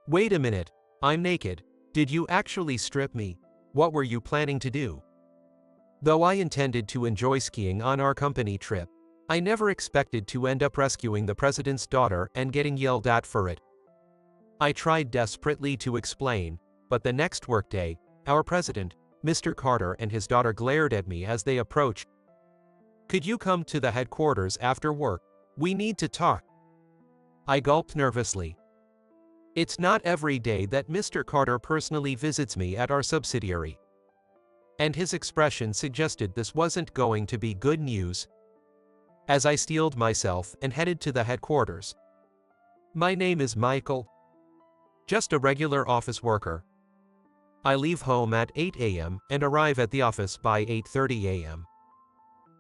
Wait a minute, I'm naked. Did you actually strip me? What were you planning to do? Though I intended to enjoy skiing on our company trip, I never expected to end up rescuing the president's daughter and getting yelled at for it. I tried desperately to explain, but the next workday, our president, Mr. Carter, and his daughter glared at me as they approached. "Could you come to the headquarters after work? We need to talk." I gulped nervously. It's not every day that Mr. Carter personally visits me at our subsidiary. And his expression suggested this wasn't going to be good news. As I steeled myself and headed to the headquarters. "My name is Michael. Just a regular office worker. I leave home at 8 a.m. and arrive at the office by 8:30 a.m.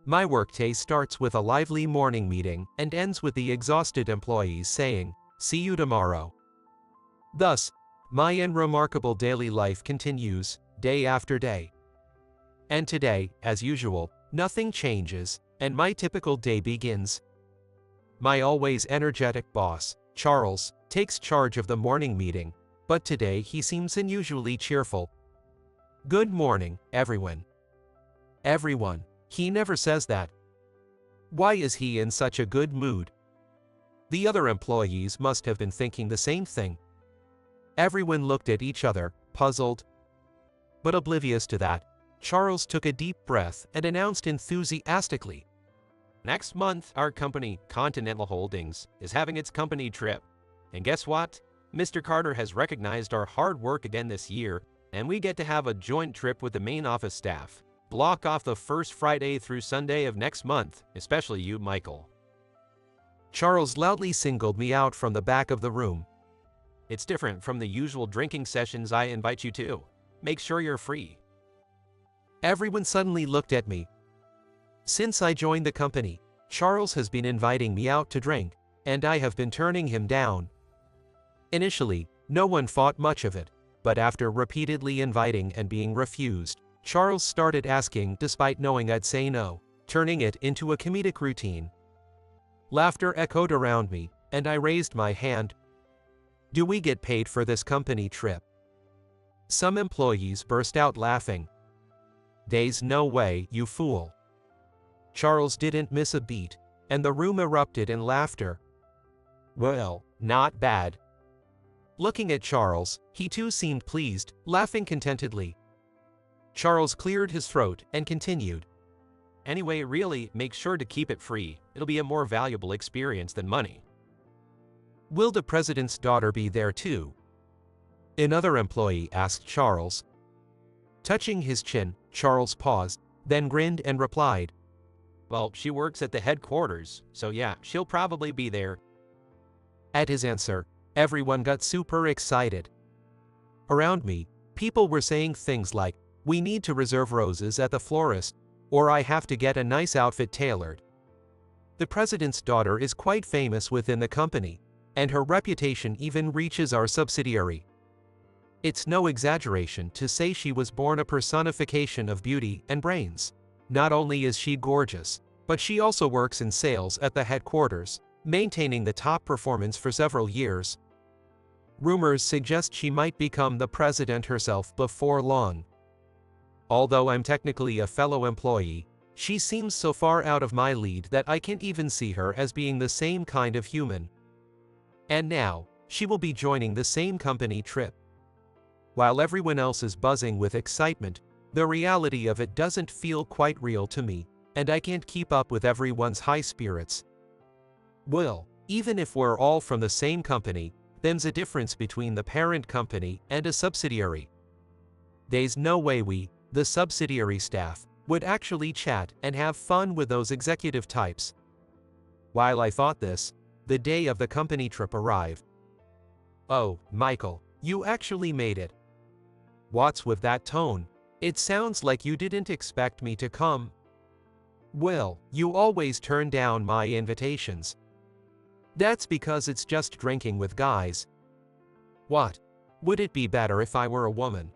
My workday starts with a lively morning meeting and ends with the exhausted employees saying, 'See you tomorrow.' Thus, my unremarkable daily life continues, day after day. And today, as usual, nothing changes, and my typical day begins. My always energetic boss, Charles, takes charge of the morning meeting, but today he seems unusually cheerful. 'Good morning, everyone.' Everyone, he never says that. Why is he in such a good mood? The other employees must have been thinking the same thing. Everyone looked at each other, puzzled. But oblivious to that, Charles took a deep breath and announced enthusiastically, "Next month, our company, Continental Holdings, is having its company trip. And guess what? Mr. Carter has recognized our hard work again this year, and we get to have a joint trip with the main office staff. Block off the first Friday through Sunday of next month, especially you, Michael." Charles loudly singled me out from the back of the room. "It's different from the usual drinking sessions I invite you to. Make sure you're free." Everyone suddenly looked at me. Since I joined the company, Charles has been inviting me out to drink, and I have been turning him down. Initially, no one thought much of it, but after repeatedly inviting and being refused, Charles started asking despite knowing I'd say no, turning it into a comedic routine. Laughter echoed around me, and I raised my hand. "Do we get paid for this company trip?" Some employees burst out laughing. "There's no way, you fool." Charles didn't miss a beat, and the room erupted in laughter. "Well, not bad." Looking at Charles, he too seemed pleased, laughing contentedly. Charles cleared his throat and continued. "Anyway, really, make sure to keep it free. It'll be a more valuable experience than money." "Will the president's daughter be there too?" another employee asked Charles. Touching his chin, Charles paused, then grinned and replied, "Well, she works at the headquarters, so yeah, she'll probably be there." At his answer, everyone got super excited. Around me, people were saying things like, "We need to reserve roses at the florist," or "I have to get a nice outfit tailored." The president's daughter is quite famous within the company, and her reputation even reaches our subsidiary. It's no exaggeration to say she was born a personification of beauty and brains. Not only is she gorgeous, but she also works in sales at the headquarters, maintaining the top performance for several years. Rumors suggest she might become the president herself before long. Although I'm technically a fellow employee, she seems so far out of my league that I can't even see her as being the same kind of human. And now, she will be joining the same company trip. While everyone else is buzzing with excitement, the reality of it doesn't feel quite real to me, and I can't keep up with everyone's high spirits. Well, even if we're all from the same company, there's a difference between the parent company and a subsidiary. There's no way we, the subsidiary staff, would actually chat and have fun with those executive types. While I thought this, the day of the company trip arrived. "Oh, Michael, you actually made it." "What's with that tone? It sounds like you didn't expect me to come." "Well, you always turn down my invitations." "That's because it's just drinking with guys." "What? Would it be better if I were a woman?"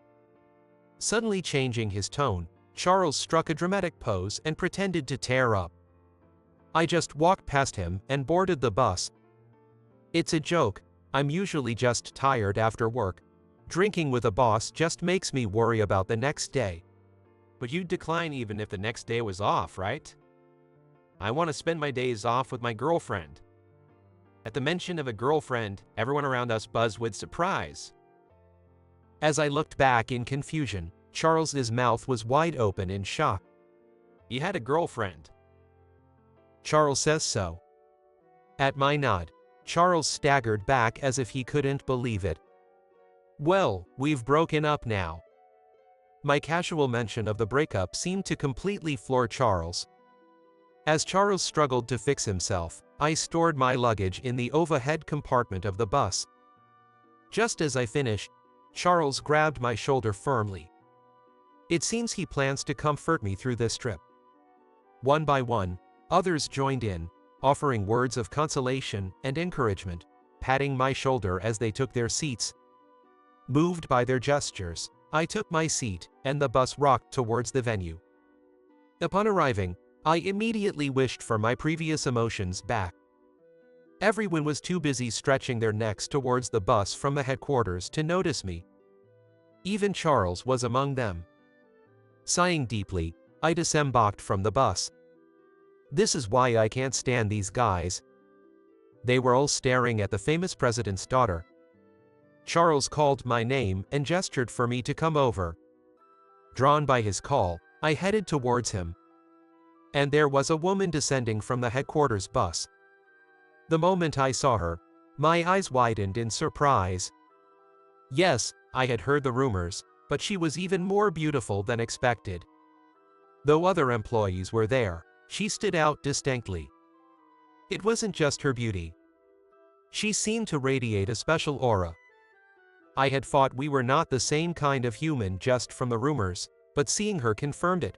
Suddenly changing his tone, Charles struck a dramatic pose and pretended to tear up. "I just walked past him and boarded the bus." "It's a joke. I'm usually just tired after work. Drinking with a boss just makes me worry about the next day. But you'd decline even if the next day was off, right? I want to spend my days off with my girlfriend. At the mention of a girlfriend, everyone around us buzzed with surprise. As I looked back in confusion, Charles's mouth was wide open in shock. You had a girlfriend. Charles says so. At my nod, Charles staggered back as if he couldn't believe it. Well, we've broken up now. My casual mention of the breakup seemed to completely floor Charles. As Charles struggled to fix himself, I stored my luggage in the overhead compartment of the bus. Just as I finished, Charles grabbed my shoulder firmly. It seems he plans to comfort me through this trip. One by one, others joined in, offering words of consolation and encouragement, patting my shoulder as they took their seats. Moved by their gestures, I took my seat, and the bus rocked towards the venue. Upon arriving, I immediately wished for my previous emotions back. Everyone was too busy stretching their necks towards the bus from the headquarters to notice me. Even Charles was among them. Sighing deeply, I disembarked from the bus. This is why I can't stand these guys. They were all staring at the famous president's daughter. Charles called my name and gestured for me to come over. Drawn by his call, I headed towards him. And there was a woman descending from the headquarters bus. The moment I saw her, my eyes widened in surprise. Yes, I had heard the rumors, but she was even more beautiful than expected. Though other employees were there, she stood out distinctly. It wasn't just her beauty. She seemed to radiate a special aura. I had thought we were not the same kind of human just from the rumors, but seeing her confirmed it.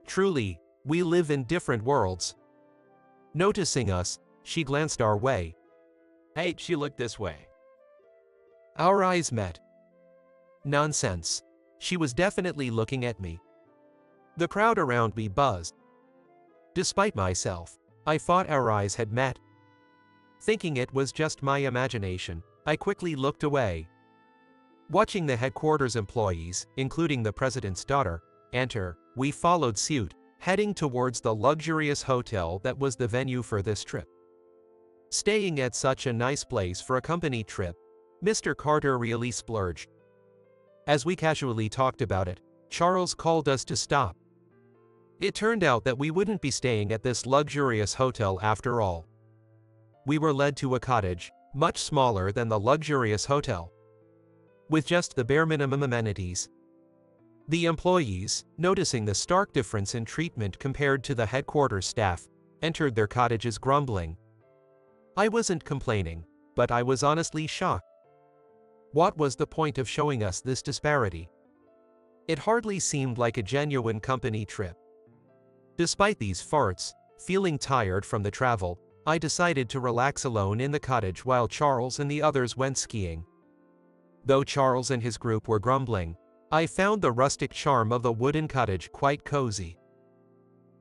Truly, we live in different worlds. Noticing us, she glanced our way. Hey, she looked this way. Our eyes met. Nonsense. She was definitely looking at me. The crowd around me buzzed. Despite myself, I thought our eyes had met. Thinking it was just my imagination, I quickly looked away. Watching the headquarters employees, including the president's daughter, enter, we followed suit, heading towards the luxurious hotel that was the venue for this trip. Staying at such a nice place for a company trip, Mr. Carter really splurged. As we casually talked about it, Charles called us to stop. It turned out that we wouldn't be staying at this luxurious hotel after all. We were led to a cottage, much smaller than the luxurious hotel, with just the bare minimum amenities. The employees, noticing the stark difference in treatment compared to the headquarters staff, entered their cottages grumbling. I wasn't complaining, but I was honestly shocked. What was the point of showing us this disparity? It hardly seemed like a genuine company trip. Despite these farts, feeling tired from the travel, I decided to relax alone in the cottage while Charles and the others went skiing. Though Charles and his group were grumbling, I found the rustic charm of the wooden cottage quite cozy.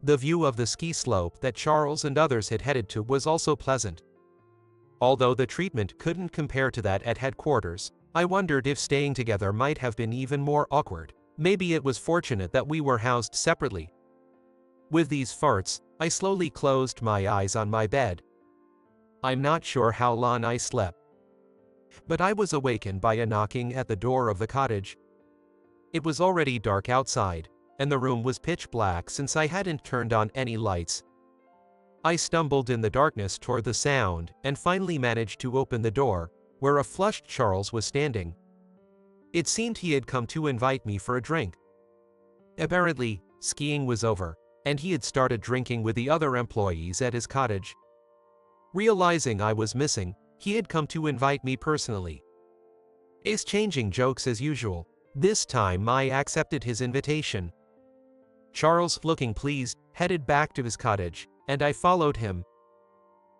The view of the ski slope that Charles and others had headed to was also pleasant. Although the treatment couldn't compare to that at headquarters, I wondered if staying together might have been even more awkward. Maybe it was fortunate that we were housed separately. With these farts, I slowly closed my eyes on my bed. I'm not sure how long I slept, but I was awakened by a knocking at the door of the cottage. It was already dark outside, and the room was pitch black since I hadn't turned on any lights. I stumbled in the darkness toward the sound and finally managed to open the door, where a flushed Charles was standing. It seemed he had come to invite me for a drink. Apparently, skiing was over, and he had started drinking with the other employees at his cottage. Realizing I was missing, he had come to invite me personally. Exchanging jokes as usual, this time I accepted his invitation. Charles, looking pleased, headed back to his cottage, and I followed him.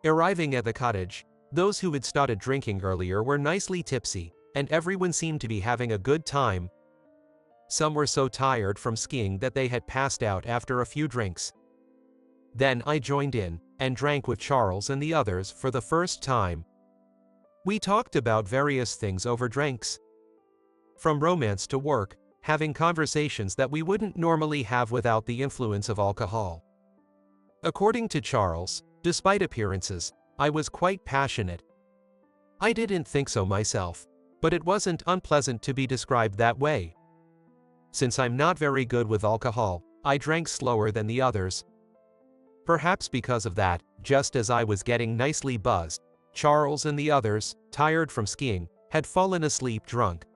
Arriving at the cottage, those who had started drinking earlier were nicely tipsy, and everyone seemed to be having a good time. Some were so tired from skiing that they had passed out after a few drinks. Then I joined in, and drank with Charles and the others for the first time. We talked about various things over drinks. From romance to work, having conversations that we wouldn't normally have without the influence of alcohol. According to Charles, despite appearances, I was quite passionate. I didn't think so myself, but it wasn't unpleasant to be described that way. Since I'm not very good with alcohol, I drank slower than the others. Perhaps because of that, just as I was getting nicely buzzed, Charles and the others, tired from skiing, had fallen asleep drunk.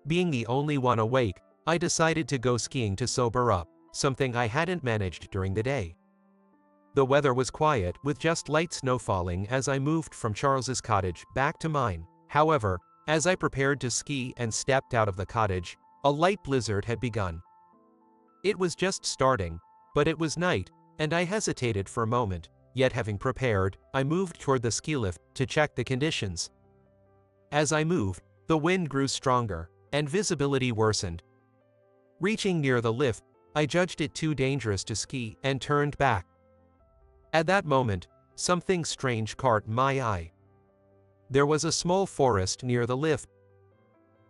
Being the only one awake, I decided to go skiing to sober up, something I hadn't managed during the day. The weather was quiet, with just light snow falling as I moved from Charles's cottage back to mine. However, as I prepared to ski and stepped out of the cottage, a light blizzard had begun. It was just starting, but it was night, and I hesitated for a moment, yet having prepared, I moved toward the ski lift to check the conditions. As I moved, the wind grew stronger, and visibility worsened. Reaching near the lift, I judged it too dangerous to ski and turned back. At that moment, something strange caught my eye. There was a small forest near the lift,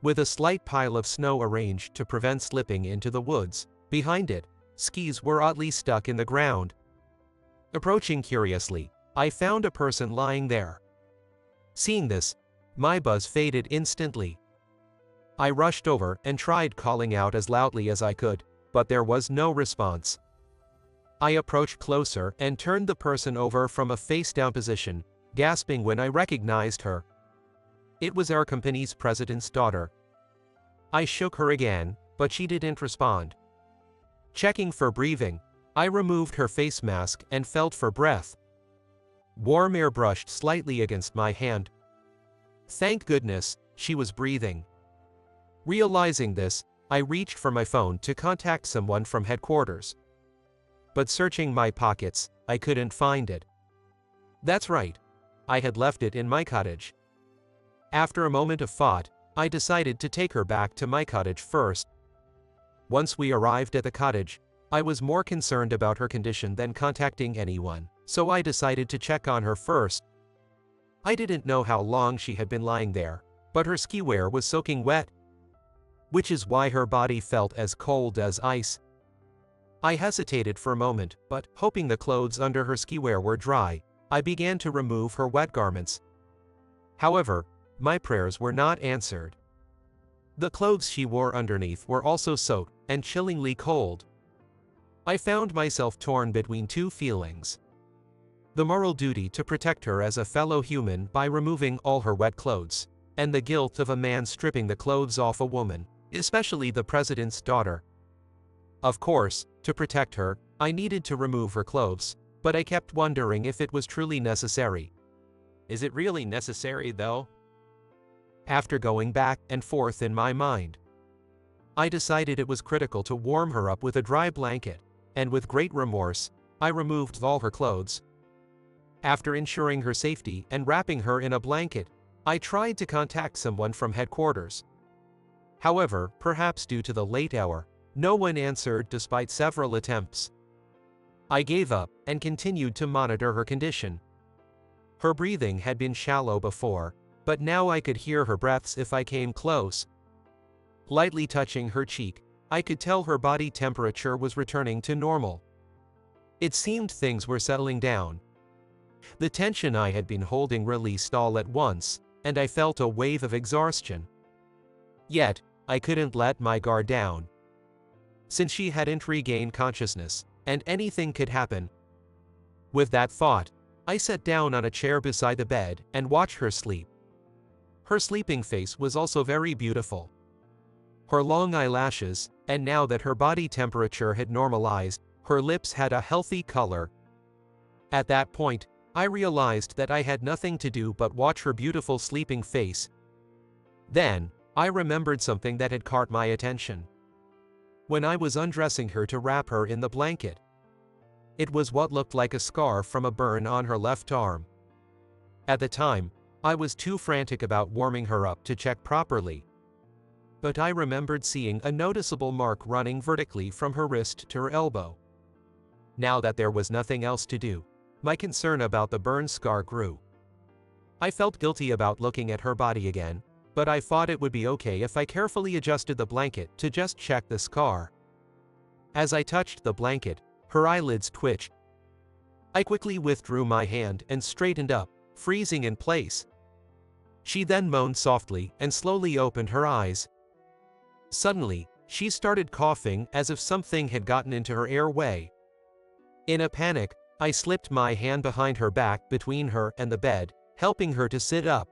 with a slight pile of snow arranged to prevent slipping into the woods. Behind it, skis were oddly stuck in the ground. Approaching curiously, I found a person lying there. Seeing this, my buzz faded instantly. I rushed over and tried calling out as loudly as I could, but there was no response. I approached closer and turned the person over from a face-down position, gasping when I recognized her. It was our company's president's daughter. I shook her again, but she didn't respond. Checking for breathing, I removed her face mask and felt for breath. Warm air brushed slightly against my hand. Thank goodness, she was breathing. Realizing this, I reached for my phone to contact someone from headquarters. But searching my pockets, I couldn't find it. That's right. I had left it in my cottage. After a moment of thought, I decided to take her back to my cottage first. Once we arrived at the cottage, I was more concerned about her condition than contacting anyone, so I decided to check on her first. I didn't know how long she had been lying there, but her ski wear was soaking wet, which is why her body felt as cold as ice. I hesitated for a moment, but, hoping the clothes under her ski wear were dry, I began to remove her wet garments. However, my prayers were not answered. The clothes she wore underneath were also soaked and chillingly cold. I found myself torn between two feelings: the moral duty to protect her as a fellow human by removing all her wet clothes, and the guilt of a man stripping the clothes off a woman, especially the president's daughter. Of course, to protect her, I needed to remove her clothes, but I kept wondering if it was truly necessary. Is it really necessary, though? After going back and forth in my mind, I decided it was critical to warm her up with a dry blanket, and with great remorse, I removed all her clothes. After ensuring her safety and wrapping her in a blanket, I tried to contact someone from headquarters. However, perhaps due to the late hour, no one answered despite several attempts. I gave up and continued to monitor her condition. Her breathing had been shallow before, but now I could hear her breaths if I came close. Lightly touching her cheek, I could tell her body temperature was returning to normal. It seemed things were settling down. The tension I had been holding released all at once, and I felt a wave of exhaustion. Yet, I couldn't let my guard down. Since she hadn't regained consciousness, and anything could happen. With that thought, I sat down on a chair beside the bed and watched her sleep. Her sleeping face was also very beautiful. Her long eyelashes, and now that her body temperature had normalized, her lips had a healthy color. At that point, I realized that I had nothing to do but watch her beautiful sleeping face. Then, I remembered something that had caught my attention. When I was undressing her to wrap her in the blanket, it was what looked like a scar from a burn on her left arm. At the time, I was too frantic about warming her up to check properly. But I remembered seeing a noticeable mark running vertically from her wrist to her elbow. Now that there was nothing else to do, my concern about the burn scar grew. I felt guilty about looking at her body again, but I thought it would be okay if I carefully adjusted the blanket to just check the scar. As I touched the blanket, her eyelids twitched. I quickly withdrew my hand and straightened up, freezing in place. She then moaned softly and slowly opened her eyes. Suddenly, she started coughing as if something had gotten into her airway. In a panic, I slipped my hand behind her back between her and the bed, helping her to sit up.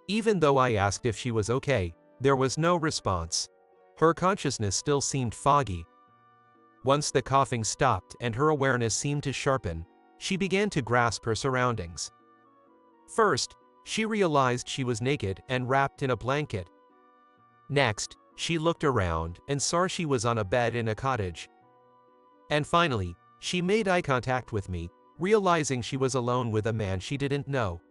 Even though I asked if she was okay, there was no response. Her consciousness still seemed foggy. Once the coughing stopped and her awareness seemed to sharpen, she began to grasp her surroundings. First, she realized she was naked and wrapped in a blanket. Next, she looked around and saw she was on a bed in a cottage. And finally, she made eye contact with me, realizing she was alone with a man she didn't know.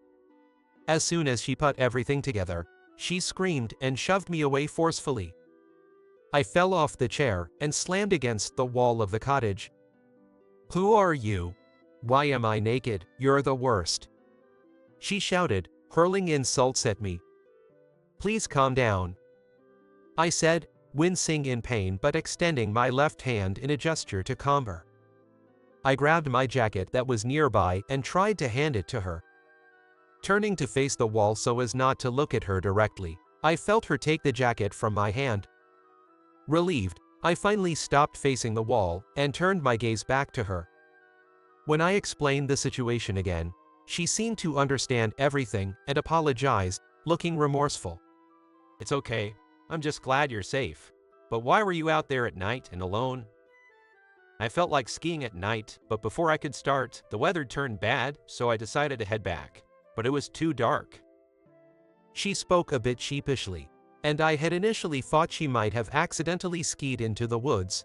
As soon as she put everything together, she screamed and shoved me away forcefully. I fell off the chair and slammed against the wall of the cottage. "Who are you? Why am I naked? You're the worst," she shouted, hurling insults at me. "Please calm down," I said, wincing in pain but extending my left hand in a gesture to calm her. I grabbed my jacket that was nearby and tried to hand it to her. Turning to face the wall so as not to look at her directly, I felt her take the jacket from my hand. Relieved, I finally stopped facing the wall and turned my gaze back to her. When I explained the situation again, she seemed to understand everything and apologized, looking remorseful. "It's okay. I'm just glad you're safe. But why were you out there at night and alone?" "I felt like skiing at night, but before I could start, the weather turned bad, so I decided to head back. But it was too dark." She spoke a bit sheepishly, and I had initially thought she might have accidentally skied into the woods.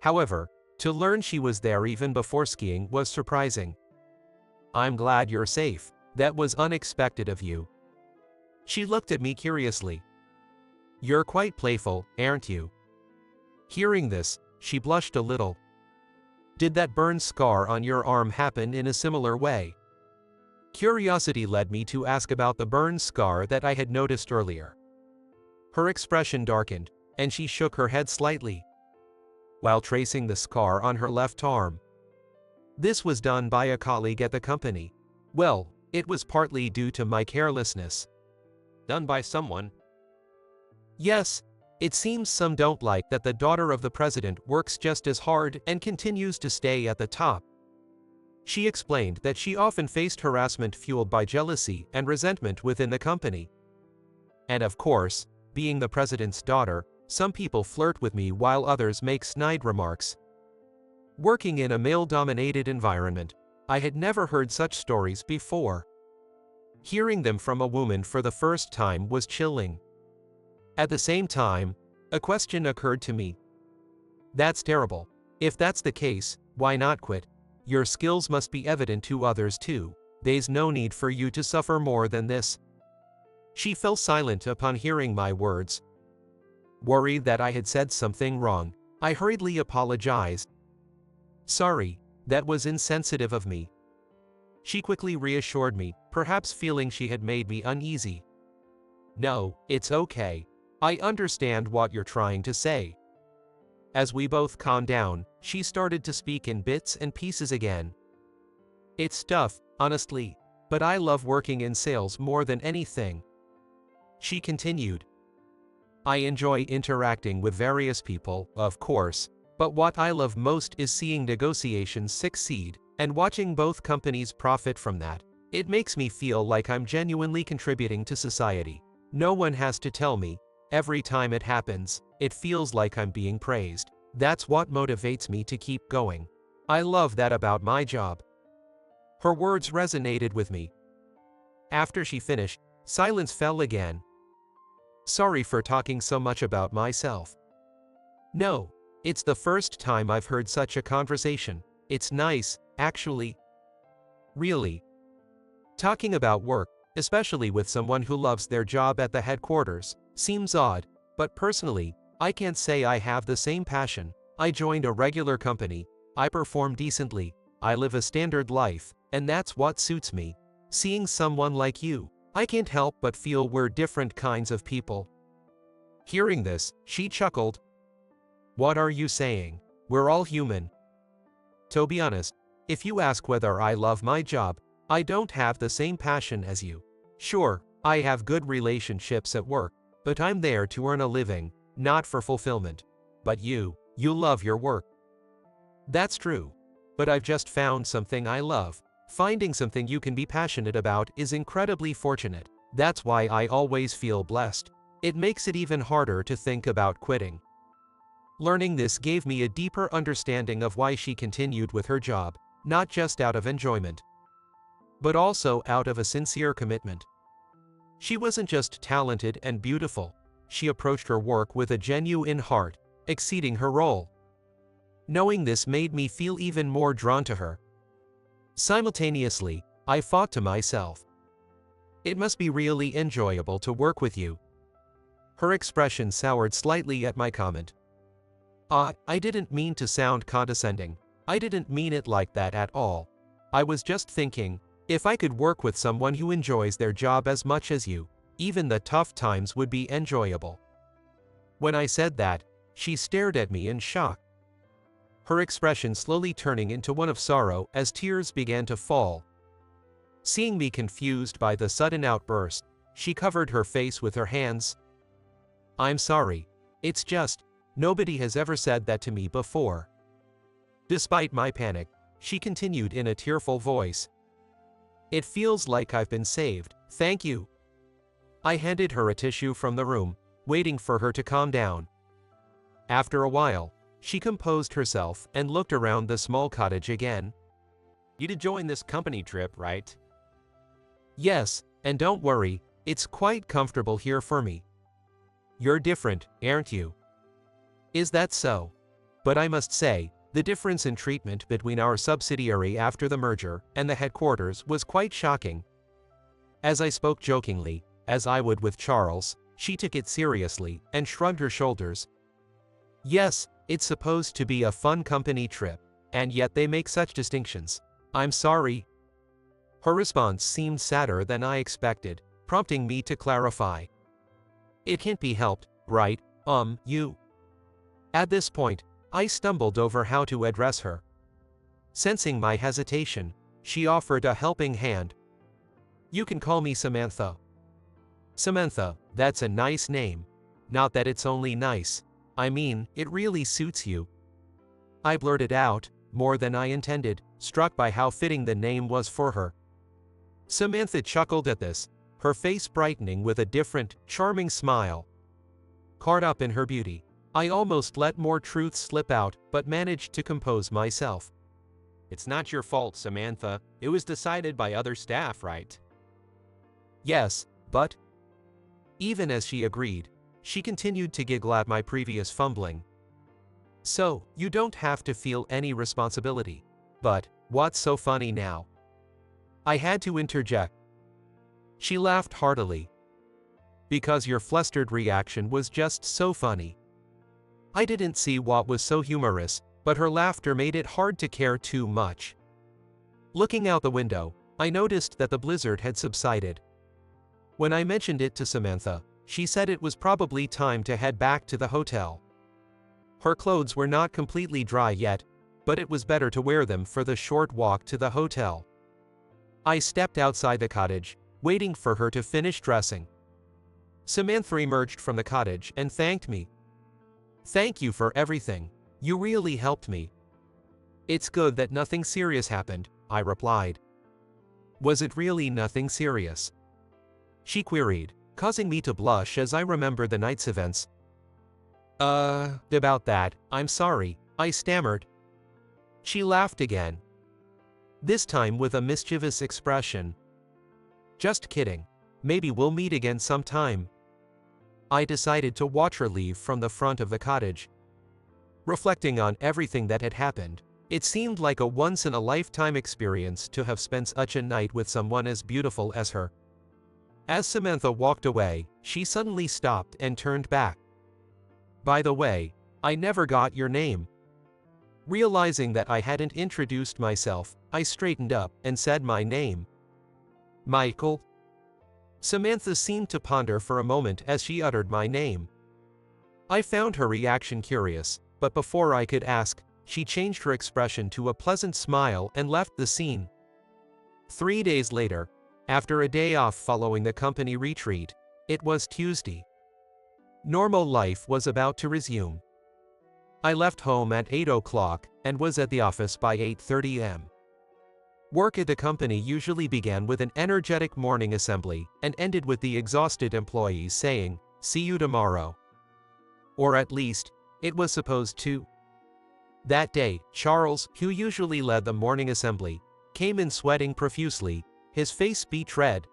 However, to learn she was there even before skiing was surprising. "I'm glad you're safe. That was unexpected of you." She looked at me curiously. "You're quite playful, aren't you?" Hearing this, she blushed a little. "Did that burn scar on your arm happen in a similar way?" Curiosity led me to ask about the burn scar that I had noticed earlier. Her expression darkened, and she shook her head slightly, while tracing the scar on her left arm. "This was done by a colleague at the company. Well, it was partly due to my carelessness." "Done by someone?" "Yes, it seems some don't like that the daughter of the president works just as hard and continues to stay at the top." She explained that she often faced harassment fueled by jealousy and resentment within the company. "And of course, being the president's daughter, some people flirt with me while others make snide remarks." Working in a male-dominated environment, I had never heard such stories before. Hearing them from a woman for the first time was chilling. At the same time, a question occurred to me. "That's terrible. If that's the case, why not quit? Your skills must be evident to others too. There's no need for you to suffer more than this." She fell silent upon hearing my words. Worried that I had said something wrong, I hurriedly apologized. "Sorry, that was insensitive of me." She quickly reassured me, perhaps feeling she had made me uneasy. "No, it's okay. I understand what you're trying to say." As we both calmed down, she started to speak in bits and pieces again. "It's tough, honestly, but I love working in sales more than anything." She continued. "I enjoy interacting with various people, of course, but what I love most is seeing negotiations succeed and watching both companies profit from that. It makes me feel like I'm genuinely contributing to society. No one has to tell me. Every time it happens, it feels like I'm being praised. That's what motivates me to keep going. I love that about my job." Her words resonated with me. After she finished, silence fell again. "Sorry for talking so much about myself." "No, it's the first time I've heard such a conversation. It's nice, actually." "Really?" Talking about work, especially with someone who loves their job at the headquarters, seems odd, but personally, I can't say I have the same passion. I joined a regular company, I perform decently, I live a standard life, and that's what suits me. Seeing someone like you, I can't help but feel we're different kinds of people." Hearing this, she chuckled. "What are you saying? We're all human." To be honest, if you ask whether I love my job, I don't have the same passion as you. Sure, I have good relationships at work, but I'm there to earn a living, not for fulfillment. But you love your work. That's true. But I've just found something I love. Finding something you can be passionate about is incredibly fortunate. That's why I always feel blessed. It makes it even harder to think about quitting. Learning this gave me a deeper understanding of why she continued with her job, not just out of enjoyment, but also out of a sincere commitment. She wasn't just talented and beautiful. She approached her work with a genuine heart, exceeding her role. Knowing this made me feel even more drawn to her. Simultaneously, I thought to myself, it must be really enjoyable to work with you. Her expression soured slightly at my comment. I didn't mean to sound condescending. I didn't mean it like that at all. I was just thinking, if I could work with someone who enjoys their job as much as you, even the tough times would be enjoyable. When I said that, she stared at me in shock, her expression slowly turning into one of sorrow as tears began to fall. Seeing me confused by the sudden outburst, she covered her face with her hands. "I'm sorry. It's just, nobody has ever said that to me before." Despite my panic, she continued in a tearful voice. "It feels like I've been saved, thank you." I handed her a tissue from the room, waiting for her to calm down. After a while, she composed herself and looked around the small cottage again. You did join this company trip, right? "Yes, and don't worry, it's quite comfortable here for me." "You're different, aren't you?" "Is that so? But I must say, the difference in treatment between our subsidiary after the merger and the headquarters was quite shocking." As I spoke jokingly, as I would with Charles, she took it seriously and shrugged her shoulders. "Yes, it's supposed to be a fun company trip, and yet they make such distinctions. I'm sorry." Her response seemed sadder than I expected, prompting me to clarify. "It can't be helped, right, you?" At this point, I stumbled over how to address her. Sensing my hesitation, she offered a helping hand. "You can call me Samantha." "Samantha, that's a nice name. Not that it's only nice. I mean, it really suits you." I blurted out, more than I intended, struck by how fitting the name was for her. Samantha chuckled at this, her face brightening with a different, charming smile. Caught up in her beauty, I almost let more truth slip out, but managed to compose myself. "It's not your fault, Samantha. It was decided by other staff, right?" "Yes, but..." Even as she agreed, she continued to giggle at my previous fumbling. "So, you don't have to feel any responsibility. But, what's so funny now?" I had to interject. She laughed heartily. "Because your flustered reaction was just so funny." I didn't see what was so humorous, but her laughter made it hard to care too much. Looking out the window, I noticed that the blizzard had subsided. When I mentioned it to Samantha, she said it was probably time to head back to the hotel. Her clothes were not completely dry yet, but it was better to wear them for the short walk to the hotel. I stepped outside the cottage, waiting for her to finish dressing. Samantha emerged from the cottage and thanked me. "Thank you for everything. You really helped me." "It's good that nothing serious happened," I replied. "Was it really nothing serious?" she queried, causing me to blush as I remembered the night's events. About that, I'm sorry," I stammered. She laughed again, this time with a mischievous expression. "Just kidding. Maybe we'll meet again sometime." I decided to watch her leave from the front of the cottage. Reflecting on everything that had happened, it seemed like a once-in-a-lifetime experience to have spent such a night with someone as beautiful as her. As Samantha walked away, she suddenly stopped and turned back. "By the way, I never got your name." Realizing that I hadn't introduced myself, I straightened up and said my name. Michael? Samantha seemed to ponder for a moment as she uttered my name. I found her reaction curious, but before I could ask, she changed her expression to a pleasant smile and left the scene. 3 days later, after a day off following the company retreat, it was Tuesday. Normal life was about to resume. I left home at 8 o'clock and was at the office by 8:30 am. Work at the company usually began with an energetic morning assembly and ended with the exhausted employees saying, "See you tomorrow." Or at least, it was supposed to. That day, Charles, who usually led the morning assembly, came in sweating profusely, his face beet red.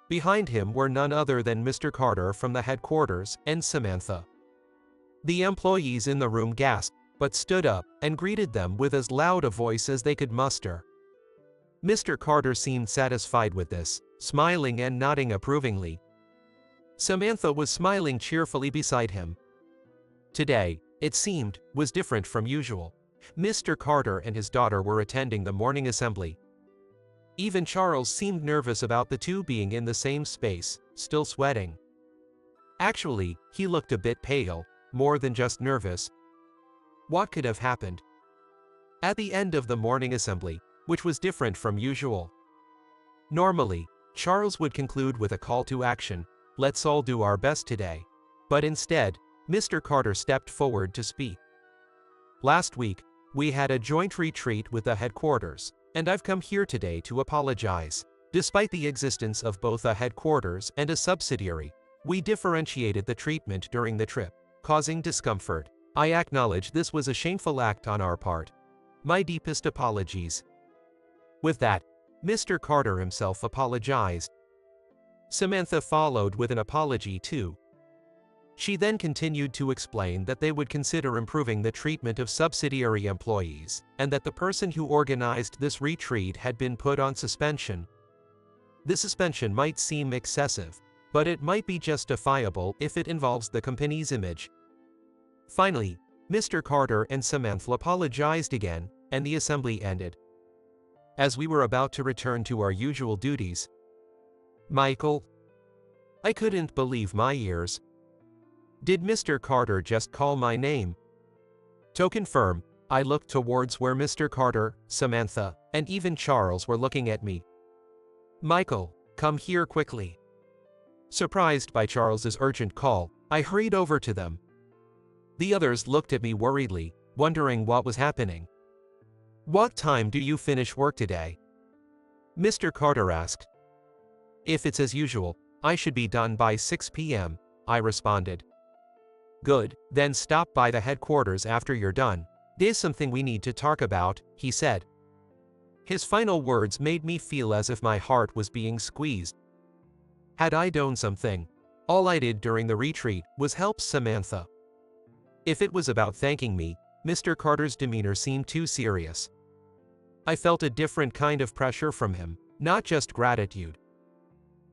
Behind him were none other than Mr. Carter from the headquarters and Samantha. The employees in the room gasped, but stood up and greeted them with as loud a voice as they could muster. Mr. Carter seemed satisfied with this, smiling and nodding approvingly. Samantha was smiling cheerfully beside him. Today, it seemed, was different from usual. Mr. Carter and his daughter were attending the morning assembly. Even Charles seemed nervous about the two being in the same space, still sweating. Actually, he looked a bit pale, more than just nervous. What could have happened? At the end of the morning assembly, which was different from usual. Normally, Charles would conclude with a call to action, "Let's all do our best today." But instead, Mr. Carter stepped forward to speak. "Last week, we had a joint retreat with the headquarters, and I've come here today to apologize. Despite the existence of both a headquarters and a subsidiary, we differentiated the treatment during the trip, causing discomfort. I acknowledge this was a shameful act on our part. My deepest apologies." With that, Mr. Carter himself apologized. Samantha followed with an apology too. She then continued to explain that they would consider improving the treatment of subsidiary employees, and that the person who organized this retreat had been put on suspension. The suspension might seem excessive, but it might be justifiable if it involves the company's image. Finally, Mr. Carter and Samantha apologized again, and the assembly ended. As we were about to return to our usual duties, "Michael?" I couldn't believe my ears. Did Mr. Carter just call my name? To confirm, I looked towards where Mr. Carter, Samantha, and even Charles were looking at me. "Michael, come here quickly." Surprised by Charles's urgent call, I hurried over to them. The others looked at me worriedly, wondering what was happening. "What time do you finish work today?" Mr. Carter asked. "If it's as usual, I should be done by 6 p.m., I responded. "Good, then stop by the headquarters after you're done. There's something we need to talk about," he said. His final words made me feel as if my heart was being squeezed. Had I done something? All I did during the retreat was help Samantha. If it was about thanking me, Mr. Carter's demeanor seemed too serious. I felt a different kind of pressure from him, not just gratitude.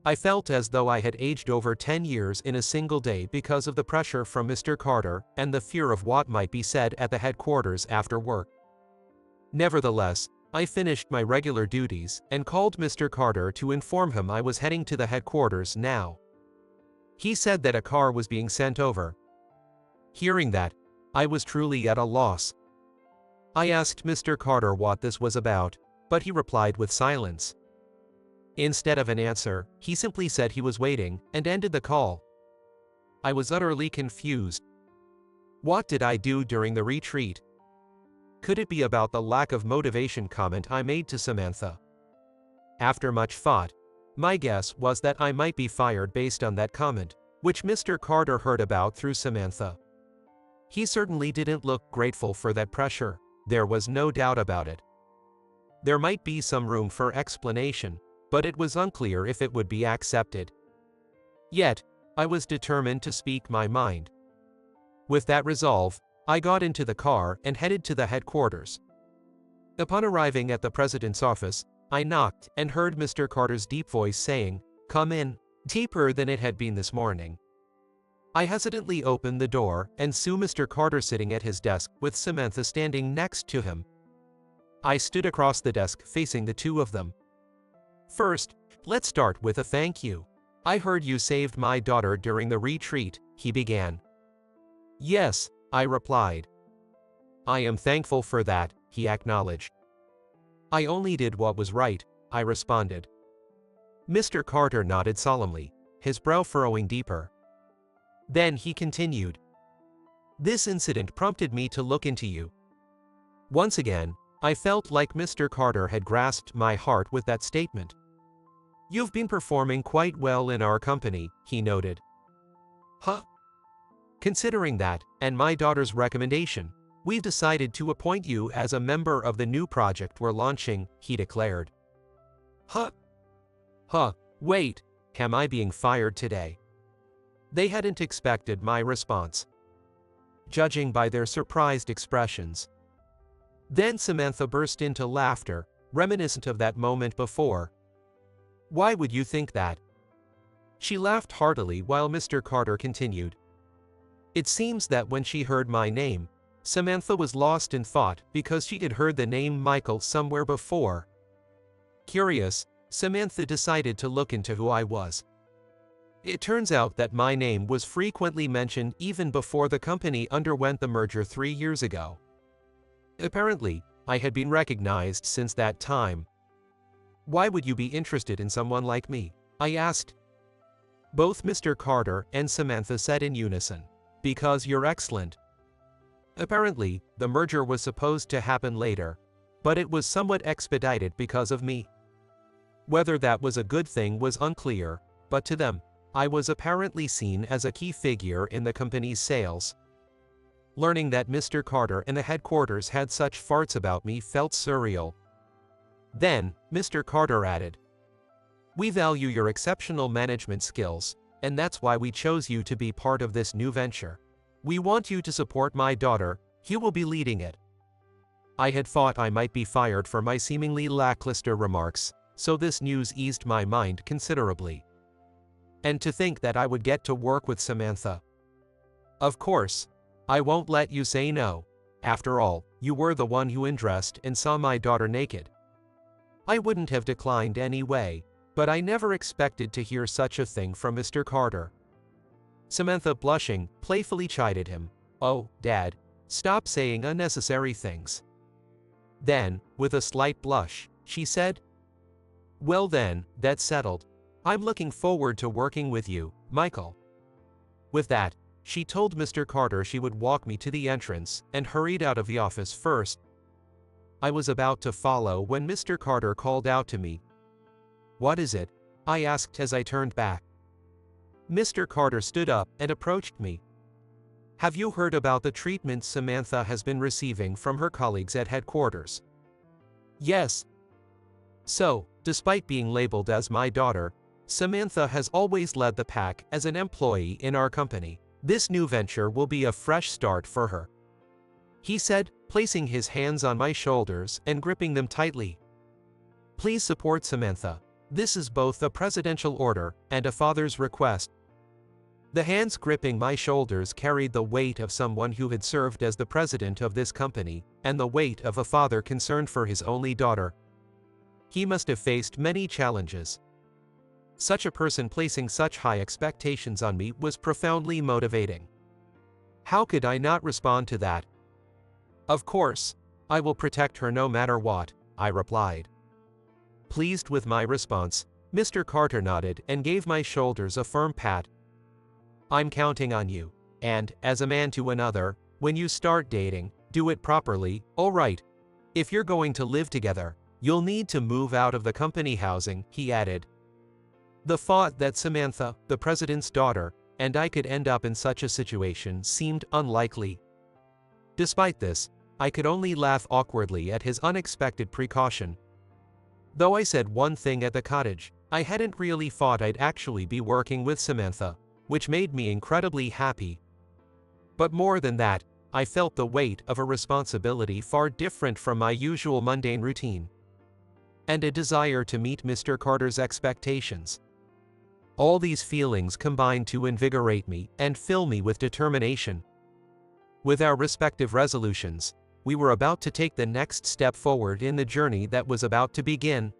I felt as though I had aged over 10 years in a single day because of the pressure from Mr. Carter and the fear of what might be said at the headquarters after work. Nevertheless, I finished my regular duties and called Mr. Carter to inform him I was heading to the headquarters now. He said that a car was being sent over. Hearing that, I was truly at a loss. I asked Mr. Carter what this was about, but he replied with silence. Instead of an answer, he simply said he was waiting and ended the call. I was utterly confused. What did I do during the retreat? Could it be about the lack of motivation comment I made to Samantha? After much thought, my guess was that I might be fired based on that comment, which Mr. Carter heard about through Samantha. He certainly didn't look grateful for that pressure, there was no doubt about it. There might be some room for explanation, but it was unclear if it would be accepted. Yet, I was determined to speak my mind. With that resolve, I got into the car and headed to the headquarters. Upon arriving at the president's office, I knocked and heard Mr. Carter's deep voice saying, "Come in," deeper than it had been this morning. I hesitantly opened the door and saw Mr. Carter sitting at his desk with Samantha standing next to him. I stood across the desk facing the two of them. First, Let's start with a thank you. I heard you saved my daughter during the retreat, he began. Yes, I replied. I am thankful for that, he acknowledged. I only did what was right, I responded. Mr. Carter nodded solemnly, his brow furrowing deeper. Then he continued. This incident prompted me to look into you. Once again, I felt like Mr. Carter had grasped my heart with that statement. You've been performing quite well in our company, he noted. Huh? Considering that, and my daughter's recommendation, we've decided to appoint you as a member of the new project we're launching, he declared. Huh? Wait, am I being fired today? They hadn't expected my response, judging by their surprised expressions. Then Samantha burst into laughter, reminiscent of that moment before. Why would you think that? She laughed heartily while Mr. Carter continued. It seems that when she heard my name, Samantha was lost in thought because she had heard the name Michael somewhere before. Curious, Samantha decided to look into who I was. It turns out that my name was frequently mentioned even before the company underwent the merger 3 years ago. Apparently, I had been recognized since that time. Why would you be interested in someone like me? I asked. Both Mr. Carter and Samantha said in unison, because you're excellent. Apparently, the merger was supposed to happen later, but it was somewhat expedited because of me. Whether that was a good thing was unclear, but to them, I was apparently seen as a key figure in the company's sales. Learning that Mr. Carter and the headquarters had such farts about me felt surreal. Then, Mr. Carter added, we value your exceptional management skills, and that's why we chose you to be part of this new venture. We want you to support my daughter, you will be leading it. I had thought I might be fired for my seemingly lackluster remarks, so this news eased my mind considerably. And to think that I would get to work with Samantha. Of course, I won't let you say no. After all, you were the one who undressed and saw my daughter naked. I wouldn't have declined anyway, but I never expected to hear such a thing from Mr. Carter. Samantha, blushing, playfully chided him. Oh, Dad, stop saying unnecessary things. Then, with a slight blush, she said, well then, that's settled. I'm looking forward to working with you, Michael. With that, she told Mr. Carter she would walk me to the entrance and hurried out of the office first. I was about to follow when Mr. Carter called out to me. What is it? I asked as I turned back. Mr. Carter stood up and approached me. Have you heard about the treatment Samantha has been receiving from her colleagues at headquarters? Yes. So, despite being labeled as my daughter, Samantha has always led the pack as an employee in our company. This new venture will be a fresh start for her, he said, placing his hands on my shoulders and gripping them tightly. Please support Samantha. This is both a presidential order and a father's request. The hands gripping my shoulders carried the weight of someone who had served as the president of this company, and the weight of a father concerned for his only daughter. He must have faced many challenges. Such a person placing such high expectations on me was profoundly motivating. How could I not respond to that? Of course, I will protect her no matter what, I replied. Pleased with my response, Mr. Carter nodded and gave my shoulders a firm pat. I'm counting on you, and, as a man to another, when you start dating, do it properly, all right. If you're going to live together, you'll need to move out of the company housing, he added. The thought that Samantha, the president's daughter, and I could end up in such a situation seemed unlikely. Despite this, I could only laugh awkwardly at his unexpected precaution. Though I said one thing at the cottage, I hadn't really thought I'd actually be working with Samantha, which made me incredibly happy. But more than that, I felt the weight of a responsibility far different from my usual mundane routine, and a desire to meet Mr. Carter's expectations. All these feelings combined to invigorate me and fill me with determination. With our respective resolutions, we were about to take the next step forward in the journey that was about to begin.